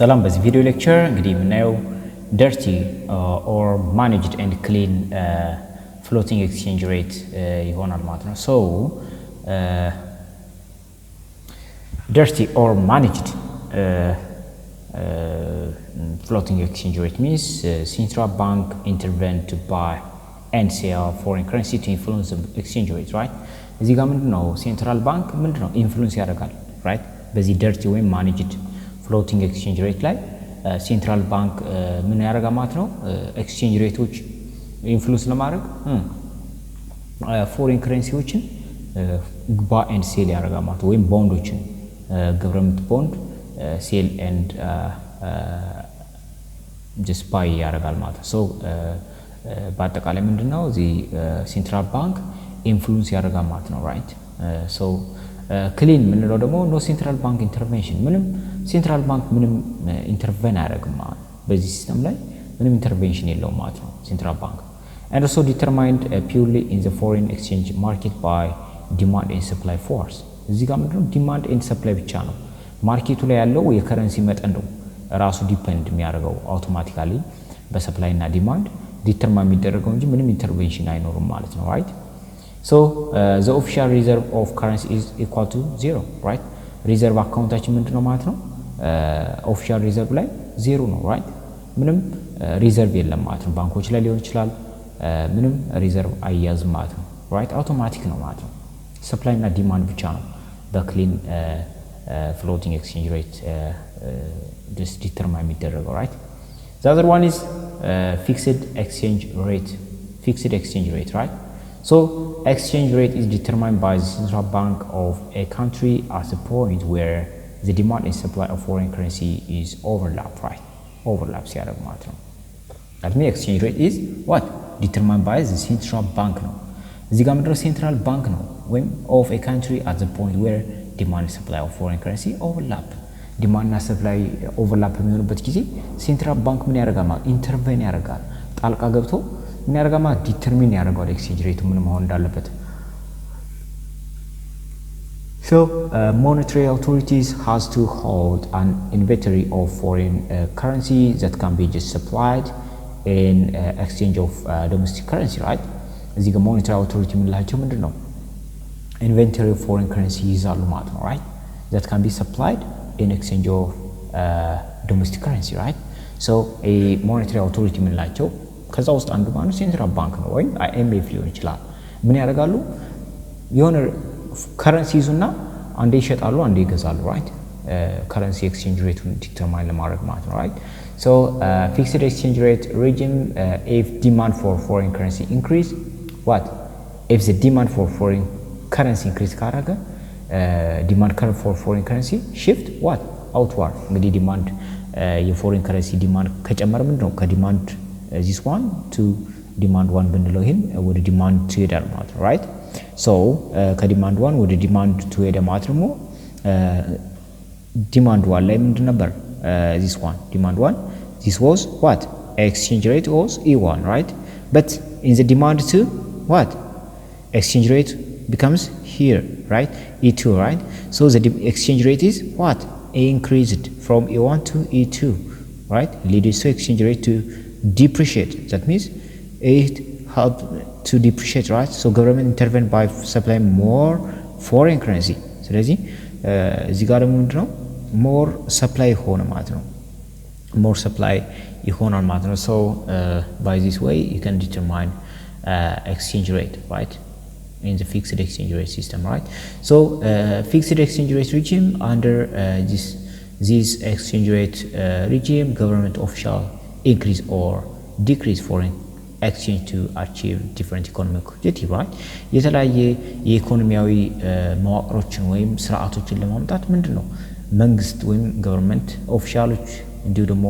ሰላም በዚህ ቪዲዮ ሌክቸር እንግዲህ የምናየው dirty or managed and clean floating exchange rate ይሆናል ማለት ነው። so dirty or managed floating exchange rate means central bank intervene to buy and sell foreign currency to influence the exchange rate, right? እዚህ ጋር ምንድነው ሴንትራል ባንክ ምንድነው ኢንፍሉዌንስ ያደርጋል right? በዚህ dirty ወይም managed floating exchange rate ላይ ሴንትራል ባንክ ምን ያደርጋል ማለት ነው ኤክስቼንጅ ሬቶች ኢንፍሉዌንስ ለማድረግ ፎሬን ከረንሲዎችን ባይ ኤንድ ሴል ያደርጋል ማለት ወይም ቦንዶችን ገቨርንመንት ቦንድ ሴል ኤንድ ጀስት ባይ ያደርጋል ማለት ነው። ሶ በአጠቃላይ ምንድነው እዚህ ሴንትራል ባንክ ኢንፍሉዌንስ ያደርጋል ማለት ነው ራይት? ሶ ክሊን ምንለው ደግሞ ኖ ሴንትራል ባንክ ኢንተርቬንሽን ምንም ሴንትራል ባንክ ምንም ኢንተርቬን አያደርግም ማለት በዚህ ሲስተም ላይ ምንም ኢንተርቬንሽን የለውም ማለት ነው ሴንትራል ባንክ and also determined purely in the foreign exchange market by demand and supply force እዚህ ጋር ምንድነው ዲማንድ ኤንድ ሰፕላይ ብቻ ነው ማርኬቱ ላይ ያለው የከረንሲ መጠን ነው ራሱ ዲፔንድ የሚያደርገው አውቶማቲካሊ በሰፕላይ እና ዲማንድ ዲተርማይን የሚደረገው እንጂ ምንም ኢንተርቬንሽን አይኖርም ማለት ነው right? So the official reserve of currency is equal to 0 right? reserve አካውንታችን ምንድነው ማለት ነው ኦፊሻል ሪዘርቭ ላይ 0 ነው right? ምንም ሪዘርቭ የለም ማለት ነው ባንኮች ላይ ሊሆን ይችላል ምንም ሪዘርቭ አይያዝም ማለት ነው right? አውቶማቲክ ነው ማለት ነው ሰፕላይ እና ዲማንድ ብቻ ነው በክሊን floating exchange rate just determine የሚደረገው right? The other one is fixed exchange rate right? So exchange rate is determined by the central bank of a country at the point where the demand and supply of foreign currency is overlap, right? Overlaps ያደርግ ማለት ነው። That means exchange rate is what? Determined by the central bank ነው። እዚህ ጋር ምንድነው central bank ነው ወይም of a country at the point where demand and supply of foreign currency overlap. demand እና supply overlap በሚሆንበት ጊዜ central bank ምን ያደርጋል ማለት ኢንተርቬን ያደርጋል ጣልቃ ገብቶ ምን ያደርጋል ማለት ዲተርሚን ያደርጋል ኤክስቼንጅ ሬቱ ምን መሆን እንዳለበት So monetary authorities has to hold an inventory of foreign currency that can be just supplied in exchange of domestic currency right? እዚህ ጋር monetary authority የምንላቸው ምንድነው inventory of foreign currency ይዛሉ ማለት ነው right? that can be supplied in exchange of domestic currency right? So a monetary authority የምንላቸው ከዛ ውስጥ አንዱ ማለት ሴንትራል ባንክ ነው ወይም IMF ሊሆን ይችላል ምን ያደርጋሉ የሆነ ከረንሲ ይዙና አንዴ ይሸጣሉ አንዴ ይገዛሉ right? ከረንሲ ኤክስቼንጅ ሬቱን ዲተርማይን ለማድረግ ማለት ነው right? So fixed exchange rate regime if demand for foreign currency increase what? If the demand for foreign currency increase ካደረገ demand for foreign currency shift what? outward እንግዲህ ዲማንድ የፎሬን ከረንሲ ዲማንድ ከጨመረ ምንድነው ከዲማንድ this one to demand 1 ብንለው ይሄን ወደ demand 2 ይሄዳል ማለት ነው right? So ከዲማንድ 1 ወደ ዲማንድ 2 ሄደ ማለት ደግሞ ዲማንድ 1 ላይ ምንድን ነበር this one demand 1 this was what? exchange rate was E1 right? But in the demand 2 what? exchange rate becomes here right? E2 right? So the exchange rate is what? increased from E1 to E2 right? leads to exchange rate to depreciate that means it helped to depreciate right? So government intervened by supplying more foreign currency ስለዚህ እዚህ ጋር ምንድነው more supply ሆነ ማለት ነው more supply ይሆናል ማለት ነው so by this way you can determine exchange rate right in the fixed exchange rate system right? So fixed exchange rate regime under this exchange rate regime government official increase or decrease foreign exchange to achieve different economic objective right? የተለያየ የኢኮኖሚያዊ መዋቅሮችን ወይም ስርዓቶችን ለማምጣት ምንድነው መንግስት ወይም ገቨርንመንት ኦፊሻሎች እንዲሁ ደግሞ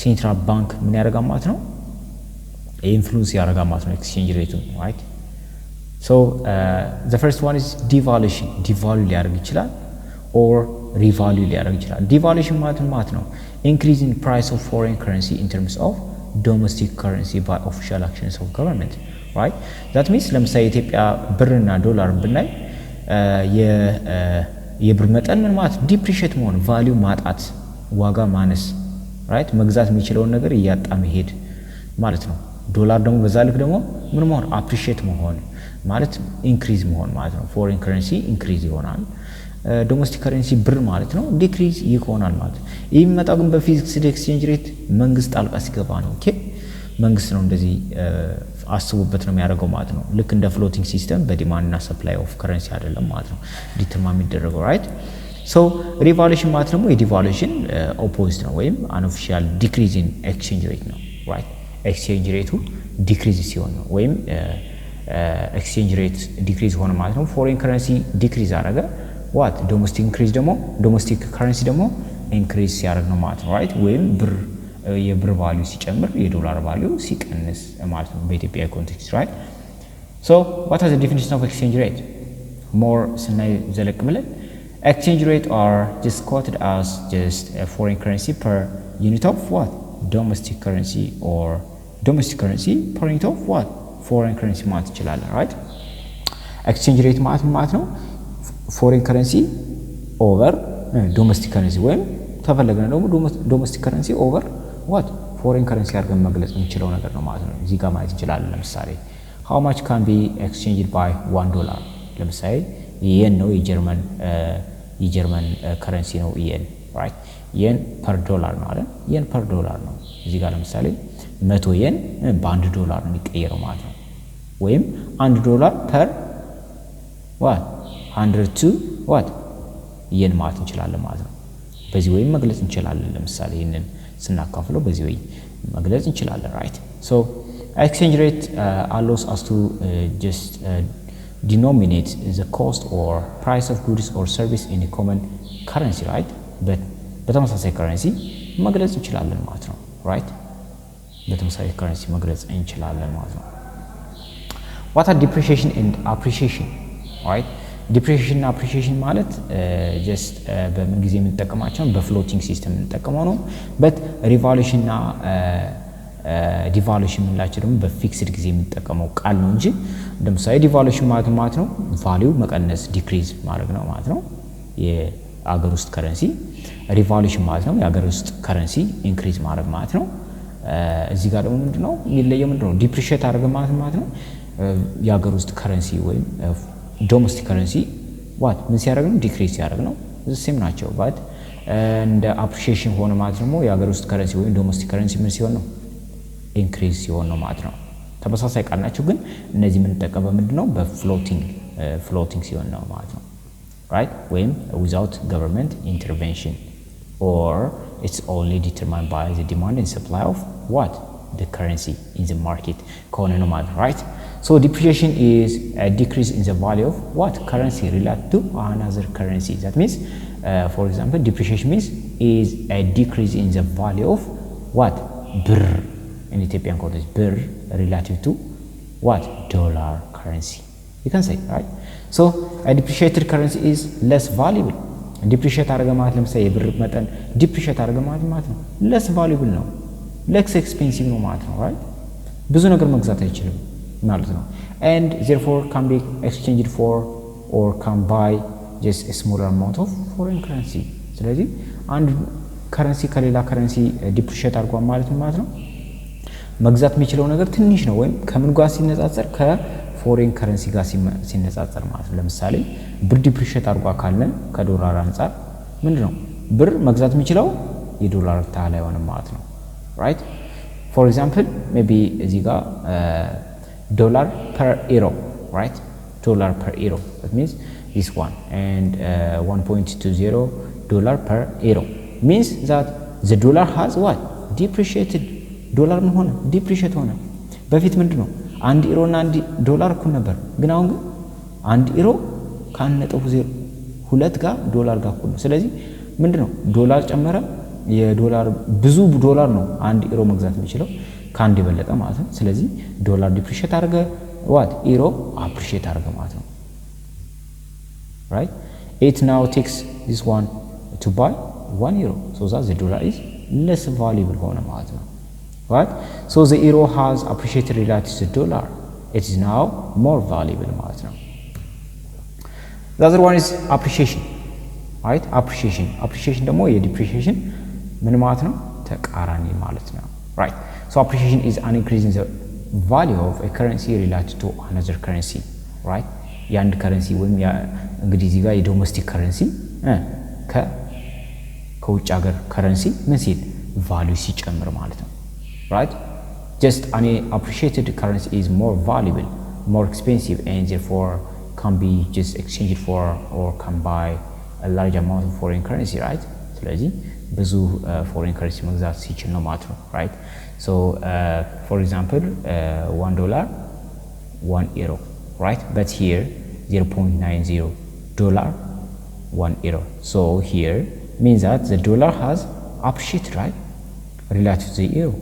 ሴንትራል ባንክ ምን ያደርጋል ማለት ነው ኢንፍሉዌንስ ያደርጋል ማለት ነው ኤክስቼንጅ ሬቱን right? So the first one is devaluation devalue ሊያደርግ ይችላል or revalue ሊያደርግ ይችላል devaluation ማለት ነው increase in price of foreign currency in terms of domestic currency by official actions of government right? That means ለምሳሌ ኢትዮጵያ ብርና ዶላር ብናይ የብር መጠን ምን ማለት ዲፕሪሺየት መሆን ቫልዩ ማጣት ዋጋ ማነስ ራይት መግዛት የሚችለውን ነገር እያጣ መሄድ ማለት ነው። ዶላር ደግሞ በዛ ልክ ደግሞ ምን መሆን አፕሪሺየት መሆን ማለት ኢንክሪዝ መሆን ማለት ነው። ፎሬን ከረንሲ ኢንክሪዝ ይሆናል። ዶሜስቲክ ከረንሲ ብር ማለት ነው ዲክሪዝ ይሆናል ማለት ነው። ይህ የሚመጣው ግን በፊክስድ ኤክስቼንጅ ሬት መንግስት ጣልቃ ሲገባ ነው። ኦኬ መንግስት ነው እንደዚህ አስቡበት ነው የሚያደርገው ማለት ነው። ልክ እንደ ፍሎቲንግ ሲስተም በዲማንድ እና ሰፕላይ ኦፍ ከረንሲ አይደለም ማለት ነው ዲተርማይን የሚደረገው ራይት። ሶ ሪቫሉዌሽን ማለት ደግሞ የዲቫሉዌሽን ኦፖዚት ነው ወይም አንኦፊሻል ዲክሪዝ ኢን ኤክስቼንጅ ሬት ነው ራይት። ኤክስቼንጅ ሬቱ ዲክሪዝ ሲሆን ነው ወይም ኤክስቼንጅ ሬት ዲክሪዝ ሆነ ማለት ነው። ፎሬን ከረንሲ ዲክሪዝ አደረገ ዋት ዶሜስቲክ ኢንክሪዝ ደግሞ ዶሜስቲክ ከረንሲ ደግሞ ኢንክሪዝ ሲያደርግ ነው ማለት ነው ራይት። ወይም ብር የብር ቫልዩ ሲጨምር የዶላር ቫልዩ ሲቀንስ ማለት ነው በኢትዮጵያ ኮንቴክስት ራይት። ሶ what is the definition of exchange rate? more ስናይ ዘለቅ ብለን exchange rate are just quoted as just a foreign currency per unit of what domestic currency or domestic currency per unit of what foreign currency ማለት ይችላል ራይት። exchange rate ማለት ነው foreign currency over domestic currency ወይም ተፈለገን ደግሞ domestic currency over what foreign currency አድርገን መግለጽ የምንችለው ነገር ነው ማለት ነው። እዚህ ጋር ማለት እንችላለን ለምሳሌ how much can be exchanged by $1 ለምሳሌ የን ነው የጀርመን ከረንሲ ነው የን ራይት። የን ፐር ዶላር ነው አይደል? የን ፐር ዶላር ነው። እዚህ ጋር ለምሳሌ 100 የን $1 ነው የሚቀየረው ማለት ነው። ወይም $1 ፐር what 102 what የን ማለት እንችላለን ማለት ነው። በዚህ ወይ መግለጽ እንችላለን። ለምሳሌ ይሄንን ስናካፍለው በዚህ ወይ መግለጽ እንችላለን ራይት። ሶ ኤክስቼንጅ ሬት allows us to just denominate the cost or price of goods or service in a common currency right. በተመሳሳይ ከረንሲ መግለጽ እንችላለን ማለት ነው ራይት። በተመሳሳይ ከረንሲ መግለጽ እንችላለን ማለት ነው። what are depreciation and appreciation right? ዲፕሪሺዬሽን እና አፕሪሺዬሽን ማለት ጀስት በምን ጊዜ የምንጠቀማቸው በፍሎቲንግ ሲስተም የምንጠቀመው ነው። በት ሪቫሉዌሽን እና ዲቫሉዌሽን የምንላቸው ደግሞ በፊክስድ ጊዜ የምንጠቀመው ቃል ነው እንጂ ለምሳሌ ዲቫሉዌሽን ማለት ነው ቫልዩ መቀነስ ዲክሪዝ ማድረግ ነው ማለት ነው የአገር ውስጥ ከረንሲ። ሪቫሉዌሽን ማለት ነው የአገር ውስጥ ከረንሲ ኢንክሪዝ ማድረግ ማለት ነው። እዚህ ጋር ደግሞ ምንድነው የሚለየው ምንድነው ዲፕሪሺዬት አድርገ ማለት ነው የአገር ውስጥ ከረንሲ ወይም ዶሜስቲክ ከረንሲ ዋት ምን ሲያደርግ ነው ዲክሪዝ ሲያደርግ ነው ሴም ናቸው። ባት እንደ አፕሪሺዬሽን ሆነ ማለት ደግሞ የሀገር ውስጥ ከረንሲ ወይም ዶሜስቲክ ከረንሲ ምን ሲሆን ነው ኢንክሪዝ ሲሆን ነው ማለት ነው። ተመሳሳይ ቃል ናቸው ግን እነዚህ የምንጠቀመው ምንድነው በፍሎቲንግ ሲሆን ነው ማለት ነው ራይት። ወይም without government intervention or it's only determined by the demand and supply of what the currency in the market ከሆነ ነው ማለት ራይት። So depreciation is a decrease in the value of what currency related to another currency. That means, for example, depreciation means is a decrease in the value of what birr in Ethiopian context. Birr relative to what dollar currency. You can say right. So a depreciated currency is less valuable. Depreciate አደረገ ማለት ለምሳሌ የብር መጠን depreciate አደረገ ማለት ነው less valuable ነው less expensive ነው ማለት ነው right። ብዙ ነገር መግዛት አይችልም ማለት ነው and therefore can be exchanged for or can buy just a smaller amount of foreign currency። ስለዚህ አንድ ከረንሲ ከሌላ ከረንሲ ዲፕሪሺየት አድርጓል ማለት ነው መግዛት የሚችለው ነገር ትንሽ ነው ወይም ከምን ጋር ሲነጻጸር ከፎሬን ከረንሲ ጋር ሲነጻጸር ማለት ነው። ለምሳሌ ብር ዲፕሪሺየት አድርጓል ካለን ከዶላር አንፃር ምንድነው ብር መግዛት የሚችለው የዶላር ታህል አይሆንም ማለት ነው right. for example maybe እዚህ ጋር dollar per euro right dollar per euro that means this one and 1.20 dollar per euro means that the dollar has what depreciated dollar ምን ሆነ depreciate ሆነ። በፊት ምንድነው 1 ዩሮ እና 1 ዶላር እኩል ነበር ግን አሁን ግን 1 ዩሮ ከ1.02 ጋር ዶላር ጋር እኩል ነው። ስለዚህ ምንድነው ዶላር ጨመረ የዶላር ብዙ ዶላር ነው 1 ዩሮ መግዛት የሚችለው ካንድ የበለጠ ማለት ነው። ስለዚህ ዶላር ዲፕሪሺየት አድርገ what ዩሮ አፕሪሺየት አድርገ ማለት ነው right. it now takes this one to buy 1 euro so that the dollar is less valuable ሆነ ማለት ነው right. so the euro has appreciated relative to the dollar it is now more valuable ማለት ነው። the other one is appreciation right. appreciation ደግሞ የዲፕሪሺዬሽን ምን ማለት ነው? ተቃራኒ ማለት ነው። right so appreciation is an increase in the value of a currency related to another currency right የአንድ ከረንሲ ወይም እንግዲህ እዚህ ጋር የዶሜስቲክ ከረንሲ ከውጭ ሀገር ከረንሲ ምን ሲል ቫልዩ ሲጨምር ማለት ነው right just an appreciated currency is more valuable more expensive and therefore can be just exchanged for or can buy a large amount of foreign currency right ስለዚህ ብዙ foreign currency መግዛት ሲችል ነው ማለት ነው right so for example $1 1 euro right but here 0.90 dollar 1 euro so here means that the dollar has appreciated right relative to the euro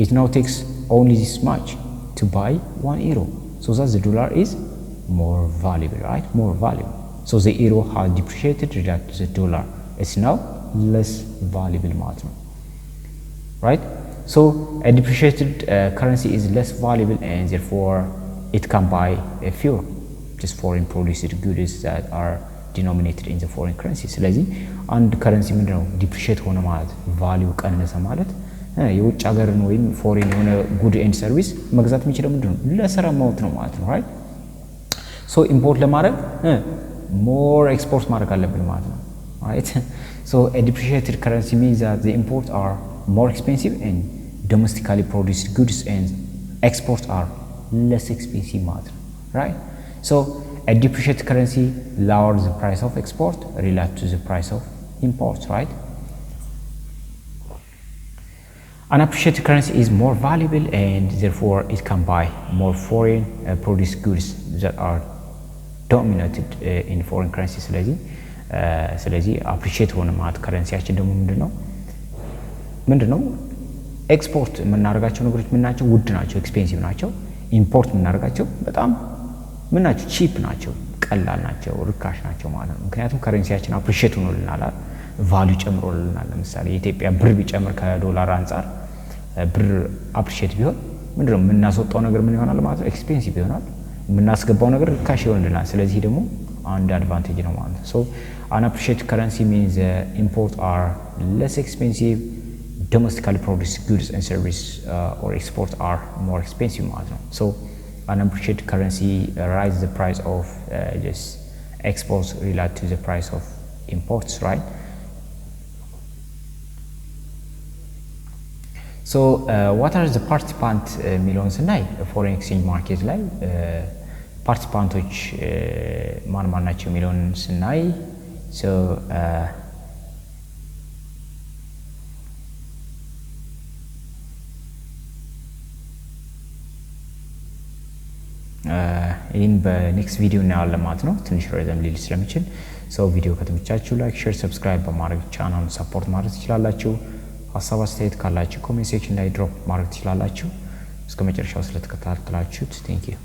it now takes only this much to buy 1 euro so that the dollar is more valuable right more valuable so the euro has depreciated relative to the dollar it's now less valuable ማለት ነው right so a depreciated currency is less valuable and therefore it can buy a few just foreign produced goods that are denominated in the foreign currency ስለዚህ አንድ ከረንሲ ምንድነው ዲፕሪሺየት ሆነ ማለት ቫልዩ ቀነሰ ማለት የውጭ ሀገርን ወይም ፎሬን የሆነ ጉድ ኤንድ ሰርቪስ መግዛት የሚችለው ምንድነው ለሰራ ማውት ነው ማለት ነው right so import ለማድረግ more export ማድረግ አለብን ማለት ነው right so a depreciated currency means that the imports are more expensive and domestically produced goods and exports are less expensive ማለት ነው right so a depreciated currency lowers the price of export relative to the price of imports right an appreciated currency is more valuable and therefore it can buy more foreign produced goods that are dominated in foreign currency ስለዚህ appreciate ሆነ ማለት ከረንሲያችን ደግሞ ምንድነው ኤክስፖርት የምናደርጋቸው ነገሮች ምን ናቸው ውድ ናቸው ኤክስፔንሲቭ ናቸው ኢምፖርት የምናደርጋቸው በጣም ምን ናቸው ቺፕ ናቸው ቀላል ናቸው ርካሽ ናቸው ማለት ነው ምክንያቱም ከረንሲያችን appreciate ሆኖልናል ቫልዩ ጨምሮልናል ለምሳሌ የኢትዮጵያ ብር ቢጨምር ከዶላር አንፃር ብር appreciate ቢሆን ምንድነው የምናስወጣው ነገር ምን ይሆናል ማለት ነው ኤክስፔንሲቭ ይሆናል የምናስገባው ነገር ርካሽ ይሆንልናል ስለዚህ ደግሞ አንድ አድቫንቴጅ ነው ማለት ነው so an appreciated currency means imports are less expensive domestically produced goods and services or exports are more expensive ማለት ነው so an appreciated currency raises the price of just exports related to the price of imports right so what are the participant millions ላይ foreign exchange market ላይ ፓርቲሲፓንቶች ማን ናቸው የሚለውን ስናይ so in በኔክስት ቪዲዮ እናያለን ማለት ነው ትንሽ ረዘም ሊል ስለሚችል so ቪዲዮ ከተመቻችሁ ላይክ ሼር ሰብስክራይብ በማድረግ ቻናሉን ሰፖርት ማድረግ ትችላላችሁ ሐሳብ አስተያየት ካላችሁ ኮሜንት ሴክሽን ላይ ድሮፕ ማድረግ ትችላላችሁ እስከ መጨረሻው ስለተከታተላችሁት thank you